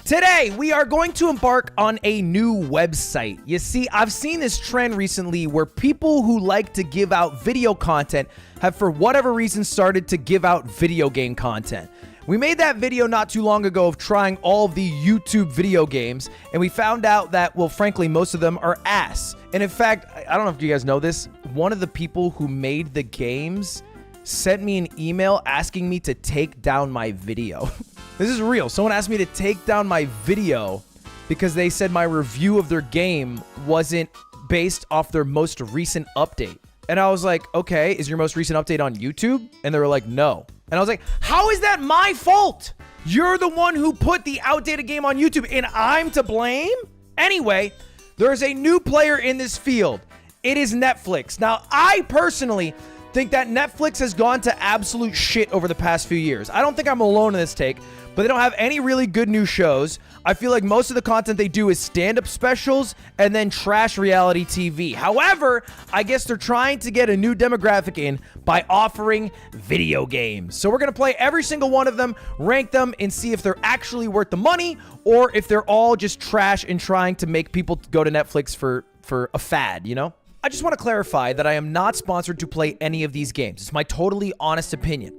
Today, we are going to embark on a new website. You see, I've seen this trend recently where people who like to give out video content have, for whatever reason, started to give out video game content. We made that video not too long ago of trying all of the YouTube video games, and we found out that, well, frankly, most of them are ass. And in fact, I don't know if you guys know this, one of the people who made the games sent me an email asking me to take down my video. This is real. Someone asked me to take down my video because they said my review of their game wasn't based off their most recent update. And I was like, okay, is your most recent update on YouTube? And they were like, no. And I was like, how is that my fault? You're the one who put the outdated game on YouTube and I'm to blame? Anyway, there is a new player in this field. It is Netflix. Now, I personally think that Netflix has gone to absolute shit over the past few years. I don't think I'm alone in this take, but they don't have any really good new shows. I feel like most of the content they do is stand-up specials and then trash reality TV. However, I guess they're trying to get a new demographic in by offering video games. So we're going to play every single one of them, rank them, and see if they're actually worth the money or if they're all just trash and trying to make people go to Netflix for a fad, you know? I just want to clarify that I am not sponsored to play any of these games. It's my totally honest opinion.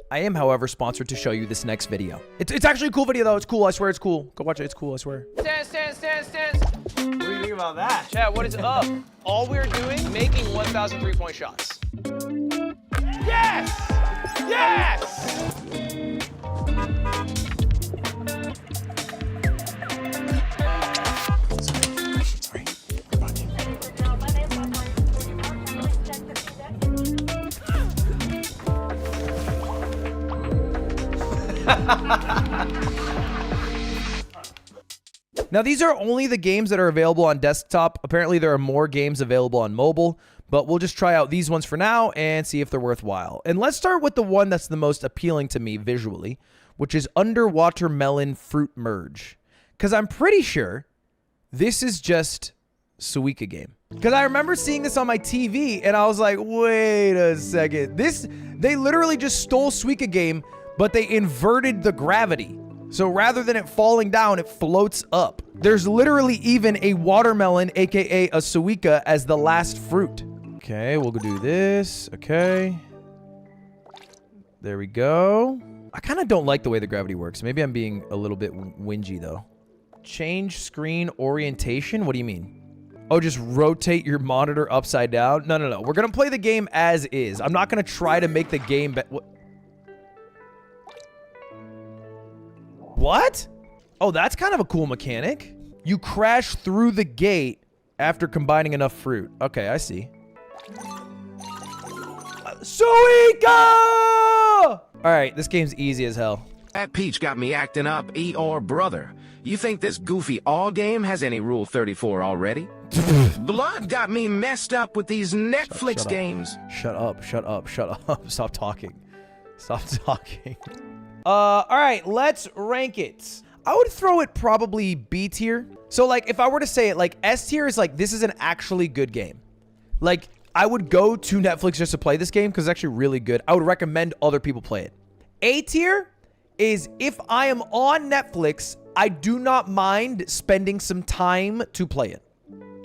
I am, however, sponsored to show you this next video. It's actually a cool video, though. It's cool. I swear it's cool. Go watch it. It's cool. I swear. Stance. What do you think about that? Chat, what is up? All we're doing, making 1,000 three-point shots. Yes! Yes! Now, these are only the games that are available on desktop. Apparently, there are more games available on mobile, but we'll just try out these ones for now and see if they're worthwhile. And let's start with the one that's the most appealing to me visually, which is Underwater Melon Fruit Merge. Because I'm pretty sure this is just Suika game. Because I remember seeing this on my TV, and I was like, wait a second. They literally just stole Suika game, but they inverted the gravity. So rather than it falling down, it floats up. There's literally even a watermelon, aka a Suika, as the last fruit. Okay, we'll go do this. Okay. There we go. I kind of don't like the way the gravity works. Maybe I'm being a little bit whingy, though. Change screen orientation? What do you mean? Oh, just rotate your monitor upside down? No. We're going to play the game as is. I'm not going to try to make the game... What? Oh, that's kind of a cool mechanic. You crash through the gate after combining enough fruit. Okay, I see. Suika! All right, this game's easy as hell. That peach got me acting up, Eeyore brother. You think this goofy all game has any Rule 34 already? Blood got me messed up with these Netflix games. Shut up. Stop talking. All right, let's rank it. I would throw it probably B tier. So, like, if I were to say it, like, S tier is like, this is an actually good game. Like, I would go to Netflix just to play this game because it's actually really good. I would recommend other people play it. A tier is if I am on Netflix, I do not mind spending some time to play it,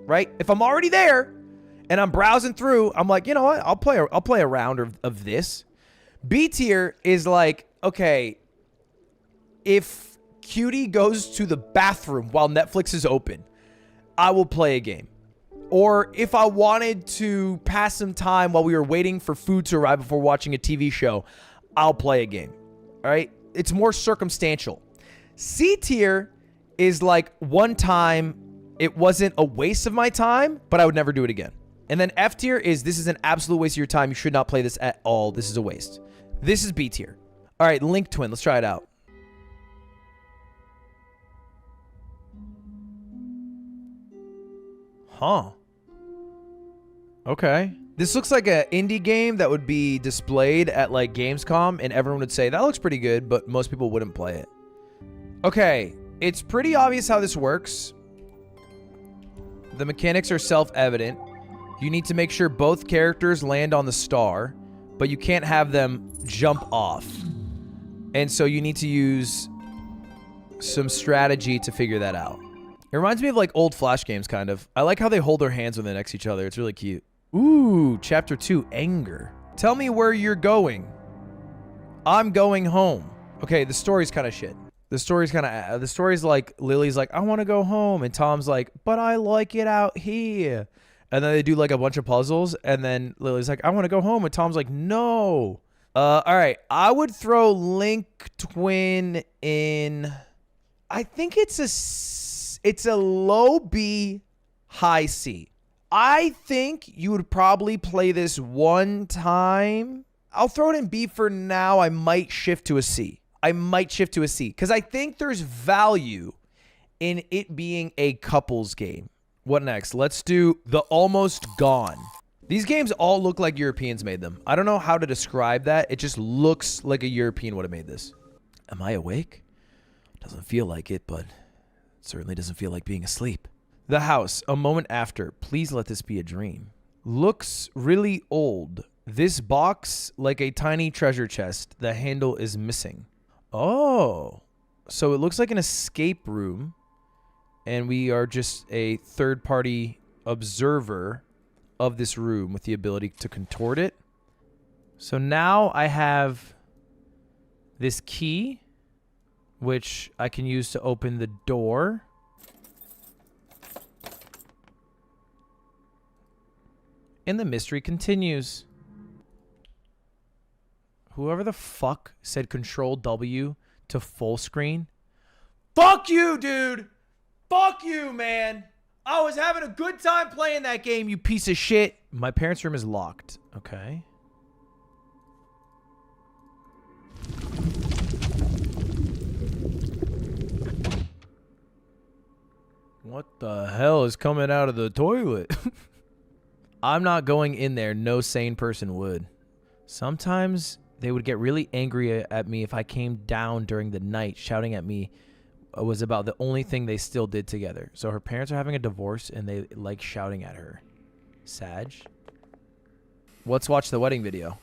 right? If I'm already there and I'm browsing through, I'm like, you know what? I'll play a round of this. B tier is like, okay, if Cutie goes to the bathroom while Netflix is open, I will play a game. Or if I wanted to pass some time while we were waiting for food to arrive before watching a TV show, I'll play a game. All right? It's more circumstantial. C tier is like one time, it wasn't a waste of my time, but I would never do it again. And then F tier is this is an absolute waste of your time. You should not play this at all. This is a waste. This is B tier. All right, Link Twin. Let's try it out. Huh. Okay. This looks like an indie game that would be displayed at like Gamescom and everyone would say, that looks pretty good, but most people wouldn't play it. Okay. It's pretty obvious how this works. The mechanics are self-evident. You need to make sure both characters land on the star, but you can't have them jump off. And so you need to use some strategy to figure that out. It reminds me of like old Flash games, kind of. I like how they hold their hands when they're next to each other. It's really cute. Ooh, chapter 2, anger. Tell me where you're going. I'm going home. Okay, the story's kind of shit. The story's like, Lily's like, I want to go home. And Tom's like, but I like it out here. And then they do like a bunch of puzzles. And then Lily's like, I want to go home. And Tom's like, no. All right, I would throw Link Twin in. I think it's a low B, high C. I think you would probably play this one time. I'll throw it in B for now. I might shift to a C. Because I think there's value in it being a couples game. What next? Let's do The Almost Gone. These games all look like Europeans made them. I don't know how to describe that. It just looks like a European would have made this. Am I awake? Doesn't feel like it, but it certainly doesn't feel like being asleep. The House, a moment after. Please let this be a dream. Looks really old. This box, like a tiny treasure chest, the handle is missing. Oh, so it looks like an escape room, and we are just a third-party observer of this room with the ability to contort it. So now I have this key, which I can use to open the door. And the mystery continues. Whoever the fuck said Control W to full screen. Fuck you, dude. Fuck you, man. I was having a good time playing that game, you piece of shit. My parents' room is locked. Okay. What the hell is coming out of the toilet? I'm not going in there. No sane person would. Sometimes they would get really angry at me if I came down during the night. Shouting at me was about the only thing they still did together. So her parents are having a divorce and they like shouting at her. Sag. Let's watch the wedding video.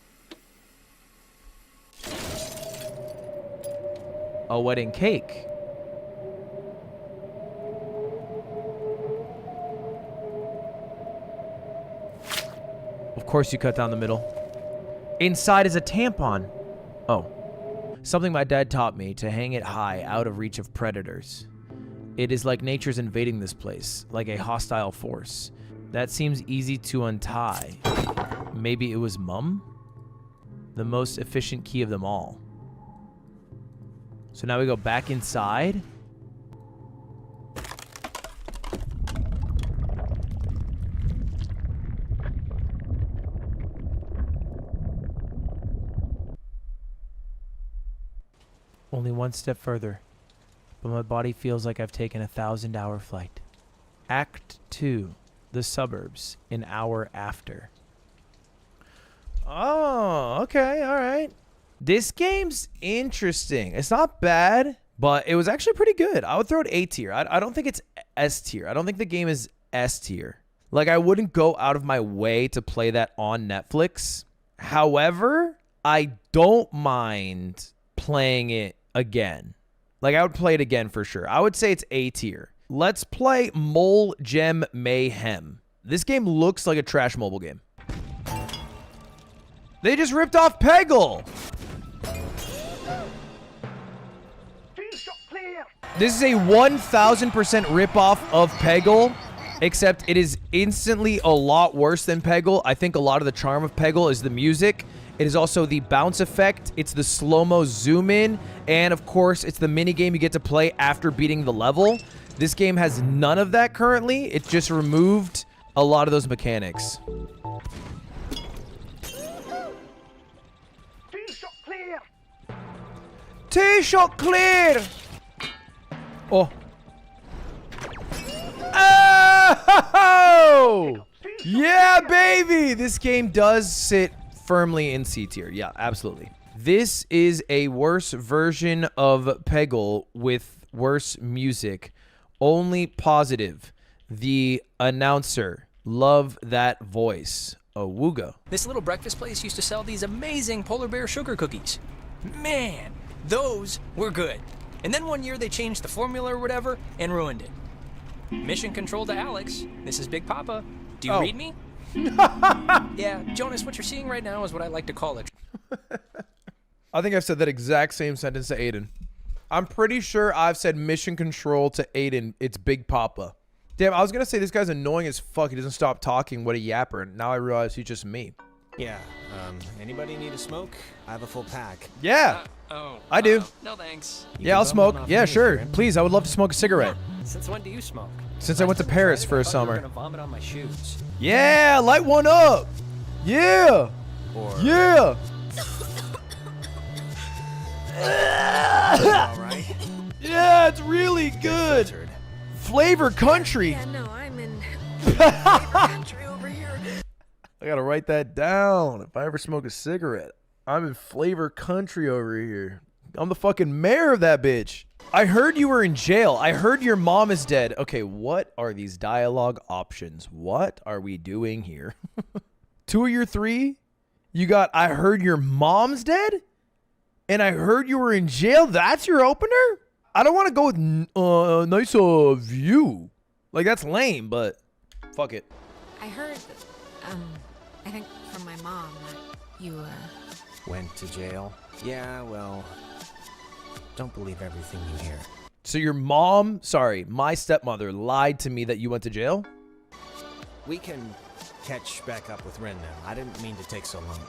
A wedding cake. Of course you cut down the middle. Inside is a tampon. Oh. Something my dad taught me, to hang it high, out of reach of predators. It is like nature's invading this place, like a hostile force. That seems easy to untie. Maybe it was Mum? The most efficient key of them all. So now we go back inside. Only one step further, but my body feels like I've taken a 1,000-hour flight. Act 2, the suburbs, an hour after. Oh, okay, all right. This game's interesting. It's not bad, but it was actually pretty good. I would throw it A tier. I don't think it's S tier. I don't think the game is S tier. Like, I wouldn't go out of my way to play that on Netflix. However, I don't mind playing it again. Like, I would play it again for sure. I would say it's A tier. Let's play Mole Gem Mayhem. This game looks like a trash mobile game. They just ripped off Peggle. This is a 1,000% ripoff of Peggle, except it is instantly a lot worse than Peggle. I think a lot of the charm of Peggle is the music. It is also the bounce effect. It's the slow-mo zoom in. And of course, it's the mini game you get to play after beating the level. This game has none of that currently. It just removed a lot of those mechanics. T-shot clear. T-shot clear. Oh. Oh! Yeah, baby! This game does sit firmly in C tier. Yeah, absolutely. This is a worse version of Peggle with worse music. Only positive. The announcer. Love that voice. Awooga. This little breakfast place used to sell these amazing polar bear sugar cookies. Man, those were good. And then one year they changed the formula or whatever and ruined it. Mission control to Alex. This is Big Papa. Do you read me? Yeah, Jonas, what you're seeing right now is what I like to call it. I think I've said that exact same sentence to Aiden. I'm pretty sure I've said mission control to Aiden. It's Big Papa. Damn, I was going to say this guy's annoying as fuck. He doesn't stop talking. What a yapper. And now I realize he's just me. Yeah, anybody need a smoke? I have a full pack. Yeah, I do. No thanks. Yeah, I'll smoke. Yeah, sure. Please, I would love to smoke a cigarette. Since when do you smoke? Since I went to Paris for a I thought you were summer. gonna vomit on my shoes. Yeah, light one up. Yeah. Or Yeah. all right. Yeah, it's really good. Filtered. Flavor country. Yeah, no, I'm in flavor country over here. I gotta write that down. If I ever smoke a cigarette, I'm in flavor country over here. I'm the fucking mayor of that bitch. I heard you were in jail. I heard your mom is dead. Okay, what are these dialogue options? What are we doing here? 2 of your 3? You got, I heard your mom's dead? And I heard you were in jail? That's your opener? I don't want to go with nice view. Like, that's lame, but fuck it. I heard, I think from my mom that you, Went to jail? Yeah, well, don't believe everything you hear. So your mom, sorry, my stepmother lied to me that you went to jail? We can catch back up with Ren now. I didn't mean to take so long.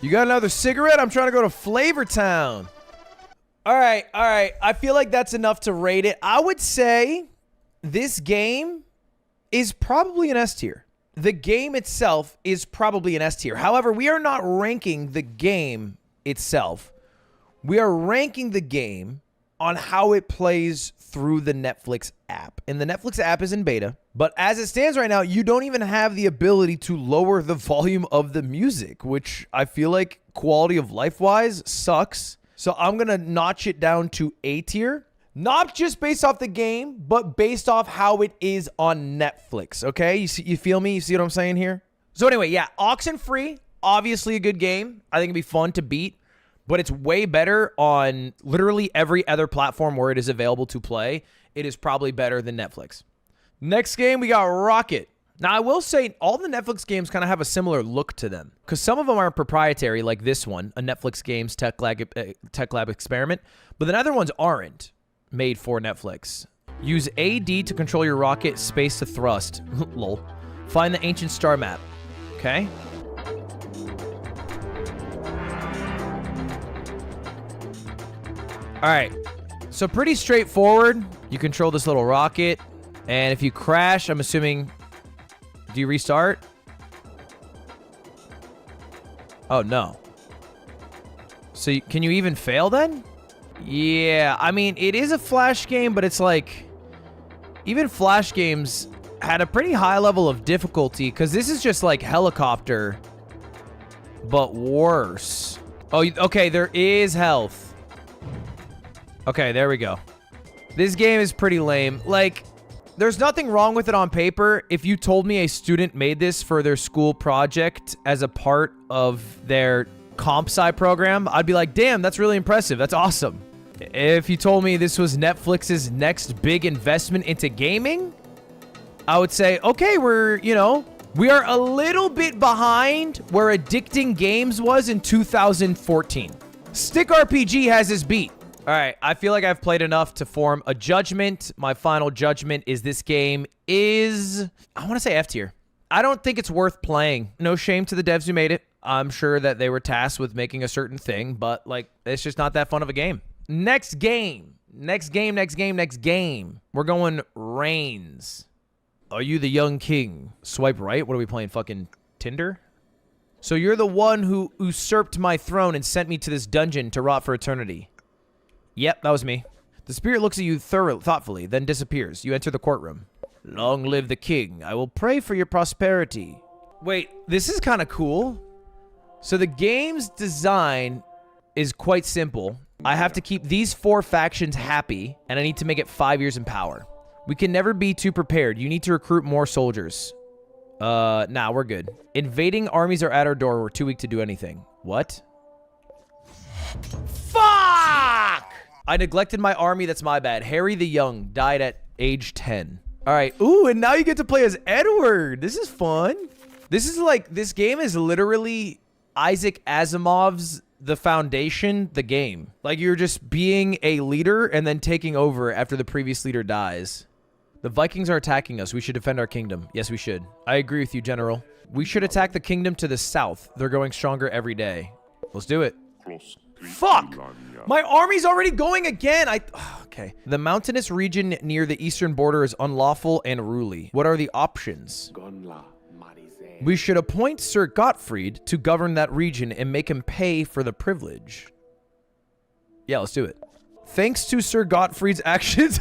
You got another cigarette? I'm trying to go to Flavor Town. All right. I feel like that's enough to rate it. I would say this game is probably an S tier. The game itself is probably an S tier. However, we are not ranking the game itself. We are ranking the game on how it plays through the Netflix app. And the Netflix app is in beta. But as it stands right now, you don't even have the ability to lower the volume of the music, which I feel like quality of life-wise sucks. So I'm going to notch it down to A tier. Not just based off the game, but based off how it is on Netflix, okay? You feel me? You see what I'm saying here? So anyway, yeah, Oxenfree, obviously a good game. I think it'd be fun to beat, but it's way better on literally every other platform where it is available to play. It is probably better than Netflix. Next game, we got Rocket. Now, I will say all the Netflix games kind of have a similar look to them because some of them are proprietary, like this one, a Netflix Games Tech Lab experiment, but then other ones aren't made for Netflix. Use AD to control your rocket, space to thrust. Lol. Find the ancient star map. Okay. All right. So pretty straightforward. You control this little rocket, and if you crash, I'm assuming, do you restart? Oh, no. So can you even fail then? Yeah, I mean, it is a Flash game, but it's like, even Flash games had a pretty high level of difficulty, because this is just like Helicopter, but worse. Oh, okay, there is health. Okay, there we go. This game is pretty lame. Like, there's nothing wrong with it on paper. If you told me a student made this for their school project as a part of their comp sci program, I'd be like, damn, that's really impressive. That's awesome. If you told me this was Netflix's next big investment into gaming, I would say, okay, we are a little bit behind where Addicting Games was in 2014. Stick RPG has his beat. All right, I feel like I've played enough to form a judgment. My final judgment is this game is, I want to say F tier. I don't think it's worth playing. No shame to the devs who made it. I'm sure that they were tasked with making a certain thing, but like, it's just not that fun of a game. Next game. Next game. We're going Reigns. Are you the young king? Swipe right? What are we playing? Fucking Tinder? So you're the one who usurped my throne and sent me to this dungeon to rot for eternity. Yep, that was me. The spirit looks at you thoughtfully, then disappears. You enter the courtroom. Long live the king. I will pray for your prosperity. Wait, this is kind of cool. So the game's design is quite simple. I have to keep these 4 factions happy, and I need to make it 5 years in power. We can never be too prepared. You need to recruit more soldiers. Nah, we're good. Invading armies are at our door. We're too weak to do anything. What? Fuck! I neglected my army. That's my bad. Harry the Young died at age 10. All right. Ooh, and now you get to play as Edward. This is fun. This game is literally Isaac Asimov's The Foundation, the game. Like, you're just being a leader and then taking over after the previous leader dies. The Vikings are attacking us. We should defend our kingdom. Yes, we should. I agree with you, General. We should attack the kingdom to the south. They're going stronger every day. Let's do it. Fuck! My army's already going again! Okay. The mountainous region near the eastern border is unlawful and unruly. What are the options? We should appoint Sir Gottfried to govern that region and make him pay for the privilege. Yeah, let's do it. Thanks to Sir Gottfried's actions,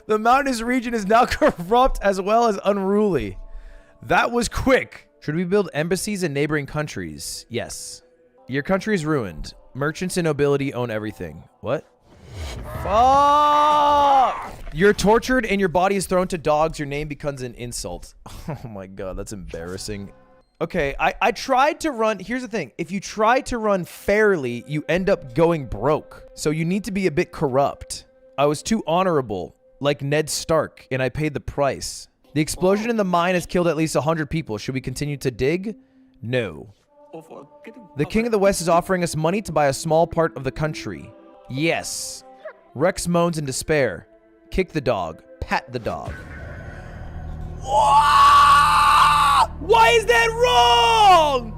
the mountainous region is now corrupt as well as unruly. That was quick. Should we build embassies in neighboring countries? Yes. Your country is ruined. Merchants and nobility own everything. What? Fuck! You're tortured and your body is thrown to dogs. Your name becomes an insult. Oh my god, that's embarrassing. Okay, I tried to run. Here's the thing. If you try to run fairly, you end up going broke. So you need to be a bit corrupt. I was too honorable, like Ned Stark, and I paid the price. The explosion in the mine has killed at least 100 people. Should we continue to dig? No. The King of the West is offering us money to buy a small part of the country. Yes. Rex moans in despair. Kick the dog. Pat the dog. Why is that wrong?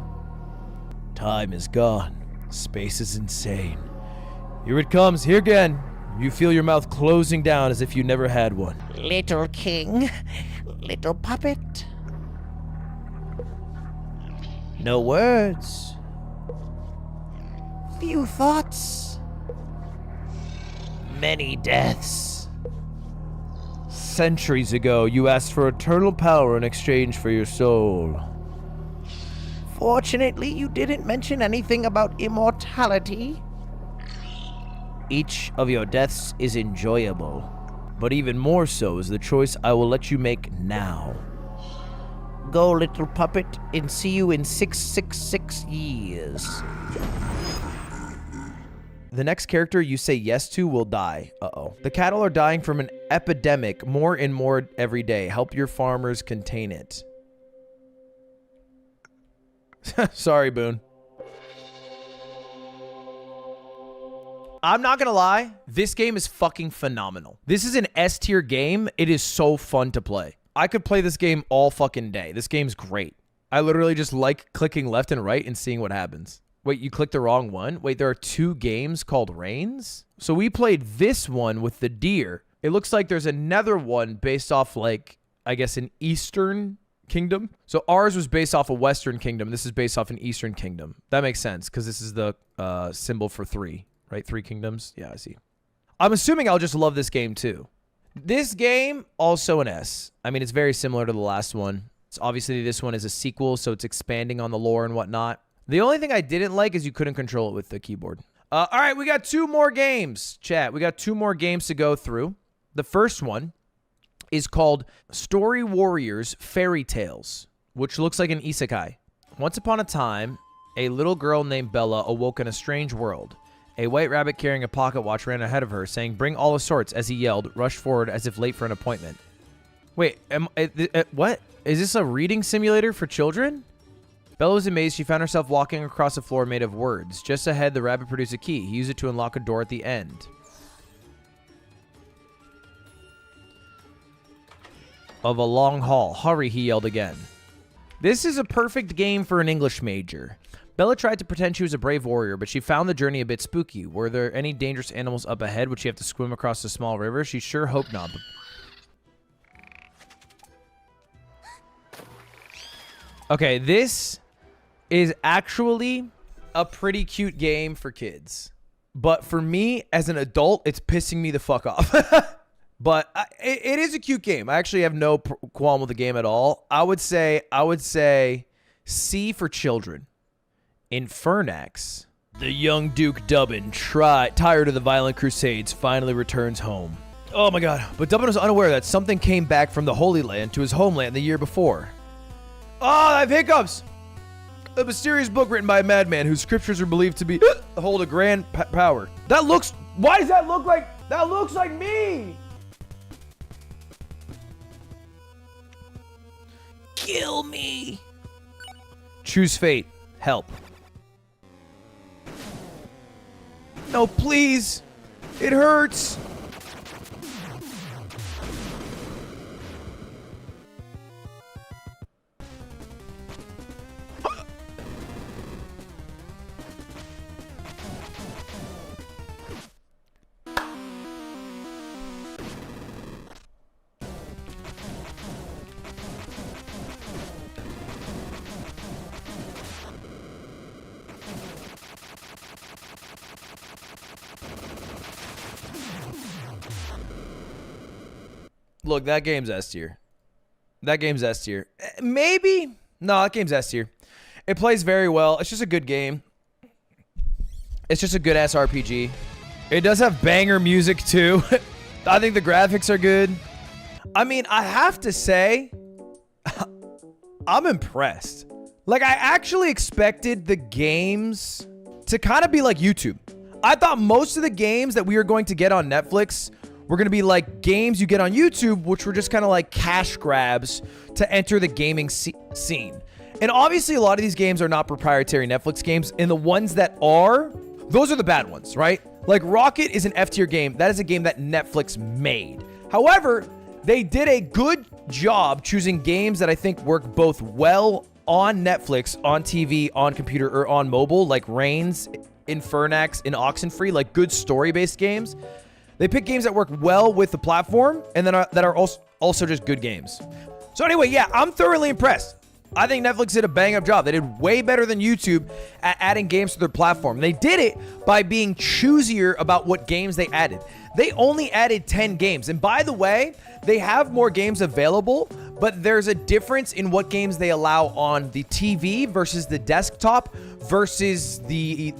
Time is gone. Space is insane. Here it comes. Here again. You feel your mouth closing down as if you never had one. Little king, little puppet. No words. Few thoughts. Many deaths. Centuries ago, you asked for eternal power in exchange for your soul. Fortunately, you didn't mention anything about immortality. Each of your deaths is enjoyable, but even more so is the choice I will let you make now. Go, little puppet, and see you in 666 years. The next character you say yes to will die. Uh-oh. The cattle are dying from an epidemic more and more every day. Help your farmers contain it. Sorry, Boone. I'm not gonna lie. This game is fucking phenomenal. This is an S-tier game. It is so fun to play. I could play this game all fucking day. This game's great. I literally just like clicking left and right and seeing what happens. Wait, you clicked the wrong one? Wait, there are 2 games called Reigns? So we played this one with the deer. It looks like there's another one based off, like, I guess an Eastern Kingdom. So ours was based off a Western Kingdom. This is based off an Eastern Kingdom. That makes sense because this is the symbol for 3, right? 3 kingdoms. Yeah, I see. I'm assuming I'll just love this game too. This game, also an S. I mean, it's very similar to the last one. It's obviously, this one is a sequel, so it's expanding on the lore and whatnot. The only thing I didn't like is you couldn't control it with the keyboard. All right, we got 2 more games, chat. We got 2 more games to go through. The first one is called Story Warriors Fairy Tales, which looks like an isekai. Once upon a time, a little girl named Bella awoke in a strange world. A white rabbit carrying a pocket watch ran ahead of her, saying, "Bring all the sorts," as he yelled, rushed forward as if late for an appointment. Wait, what? Is this a reading simulator for children? Bella was amazed. She found herself walking across a floor made of words. Just ahead, the rabbit produced a key. He used it to unlock a door at the end of a long hall. "Hurry," he yelled again. This is a perfect game for an English major. Bella tried to pretend she was a brave warrior, but she found the journey a bit spooky. Were there any dangerous animals up ahead? Would she have to swim across a small river? She sure hoped not. Okay, this is actually a pretty cute game for kids. But for me, as an adult, it's pissing me the fuck off. But it is a cute game. I actually have no qualm with the game at all. I would say C for children. Infernax. The young Duke Dubbin, tired of the violent crusades, finally returns home. Oh my god. But Dubbin was unaware that something came back from the Holy Land to his homeland the year before. Oh, I have hiccups! A mysterious book written by a madman whose scriptures are believed to be hold a grand power. That looks... Why does that look like... That looks like me! Kill me. Choose fate. Help. No, please. It hurts. Look, that game's S tier. That game's S tier. Maybe? No, that game's S tier. It plays very well. It's just a good game. It's just a good ass RPG. It does have banger music too. I think the graphics are good. I mean, I have to say, I'm impressed. Like, I actually expected the games to kind of be like YouTube. I thought most of the games that we were going to get on Netflix were going to be like games you get on YouTube, which were just kind of like cash grabs to enter the gaming scene. And obviously, a lot of these games are not proprietary Netflix games. And the ones that are, those are the bad ones, right? Like Rocket is an F tier game. That is a game that Netflix made. However, they did a good job choosing games that I think work both well on Netflix, on TV, on computer, or on mobile, like Reigns, Infernax, and Oxenfree, like good story-based games. They pick games that work well with the platform and then that are also just good games. So anyway, yeah, I'm thoroughly impressed. I think Netflix did a bang-up job. They did way better than YouTube at adding games to their platform. They did it by being choosier about what games they added. They only added 10 games. And by the way, they have more games available, but there's a difference in what games they allow on the TV versus the desktop versus the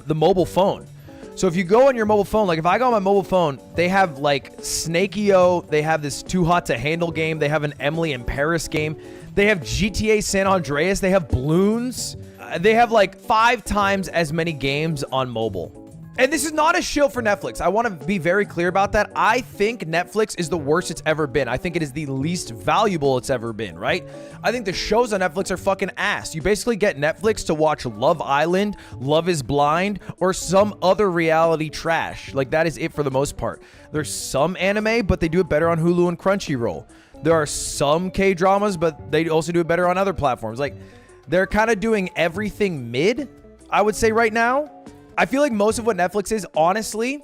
mobile phone. So if you go on your mobile phone, like if I go on my mobile phone, they have like Snake.io, they have this Too Hot to Handle game, they have an Emily in Paris game, they have GTA San Andreas, they have Bloons, they have like 5 times as many games on mobile. And this is not a shill for Netflix. I want to be very clear about that. I think Netflix is the worst it's ever been. I think it is the least valuable it's ever been, right? I think the shows on Netflix are fucking ass. You basically get Netflix to watch Love Island, Love is Blind, or some other reality trash. Like, that is it for the most part. There's some anime, but they do it better on Hulu and Crunchyroll. There are some K-dramas, but they also do it better on other platforms. Like, they're kind of doing everything mid, I would say right now. I feel like most of what Netflix is, honestly,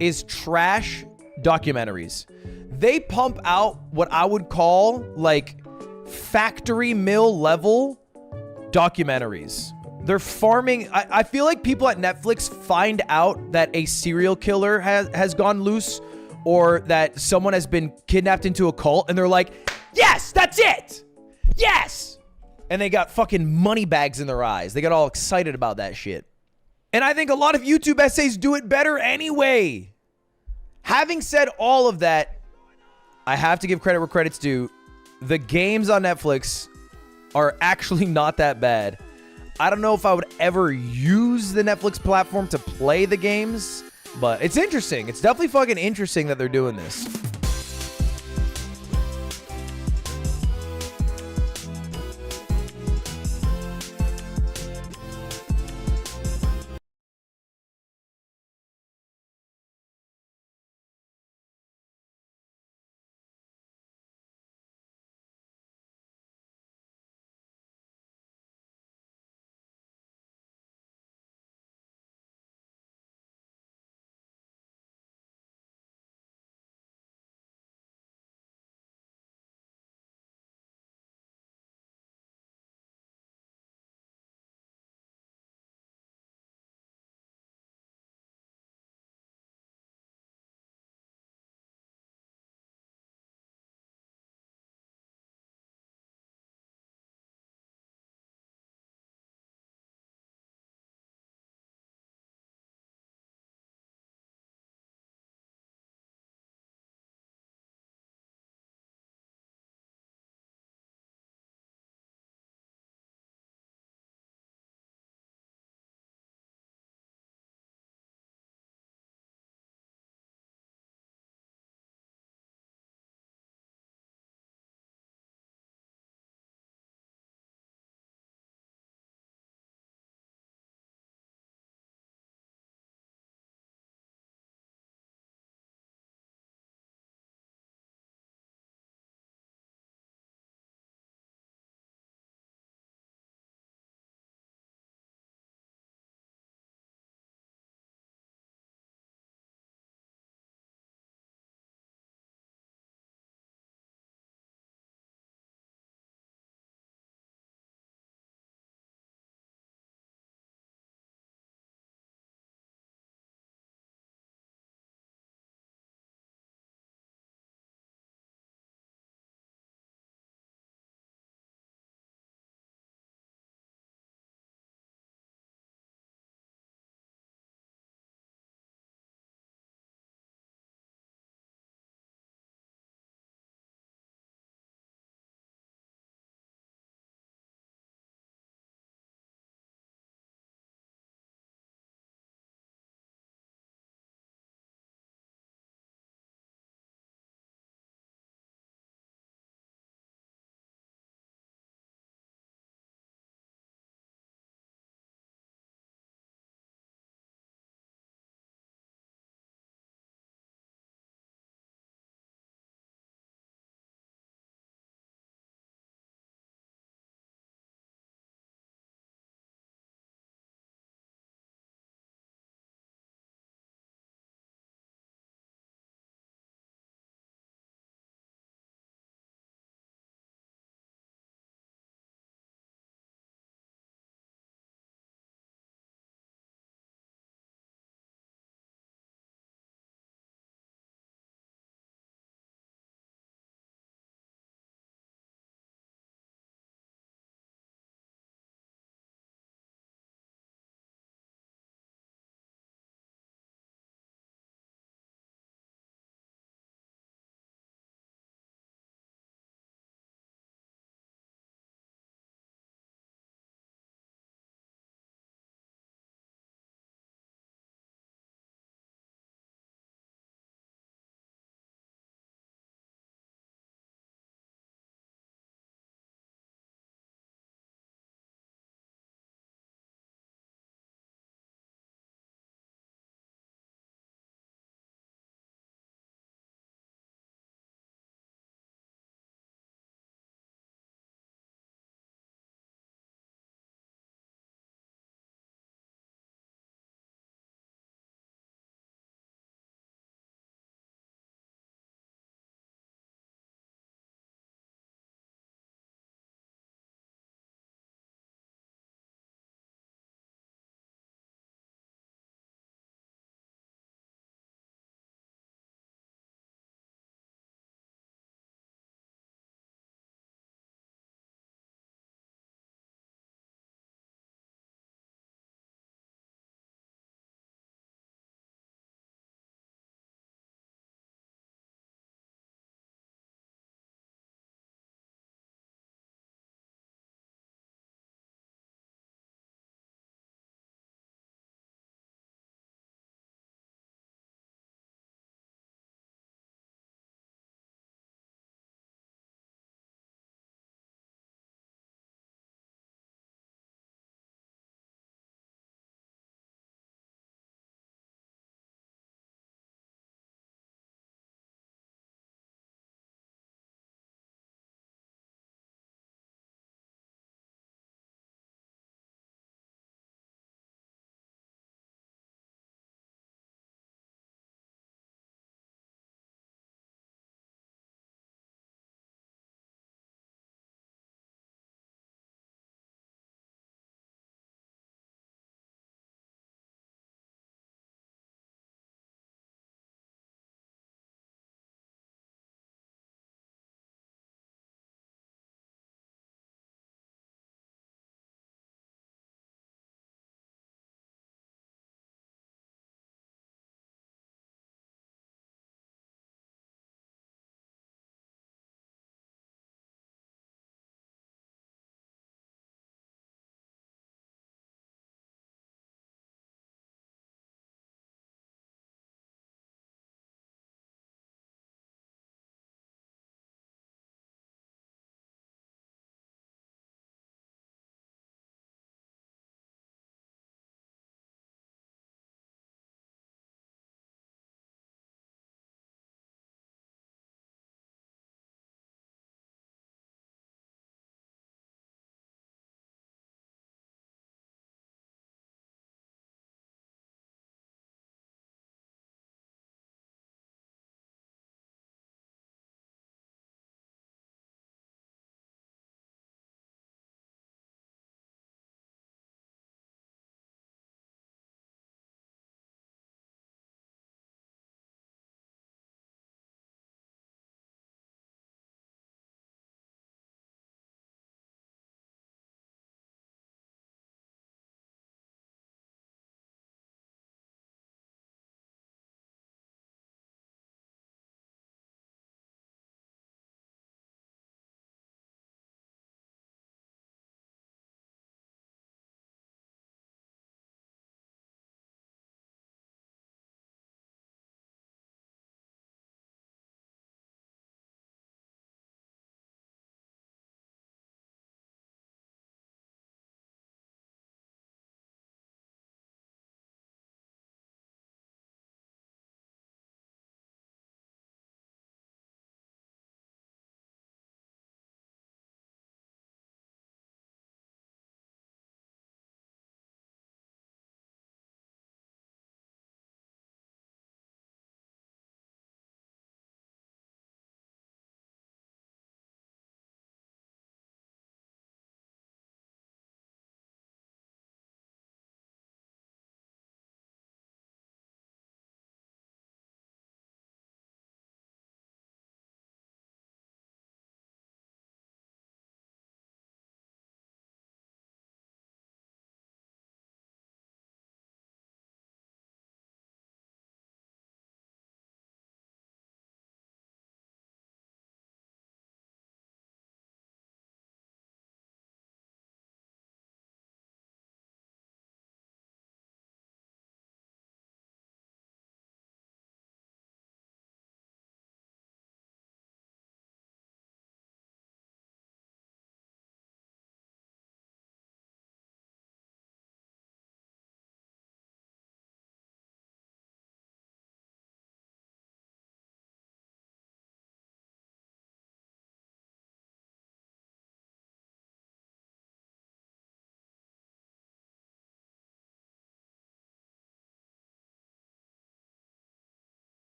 is trash documentaries. They pump out what I would call like factory mill level documentaries. They're farming. I feel like people at Netflix find out that a serial killer has gone loose or that someone has been kidnapped into a cult, and they're like, yes, that's it. Yes. And they got fucking money bags in their eyes. They got all excited about that shit. And I think a lot of YouTube essays do it better anyway. Having said all of that, I have to give credit where credit's due. The games on Netflix are actually not that bad. I don't know if I would ever use the Netflix platform to play the games, but it's interesting. It's definitely fucking interesting that they're doing this.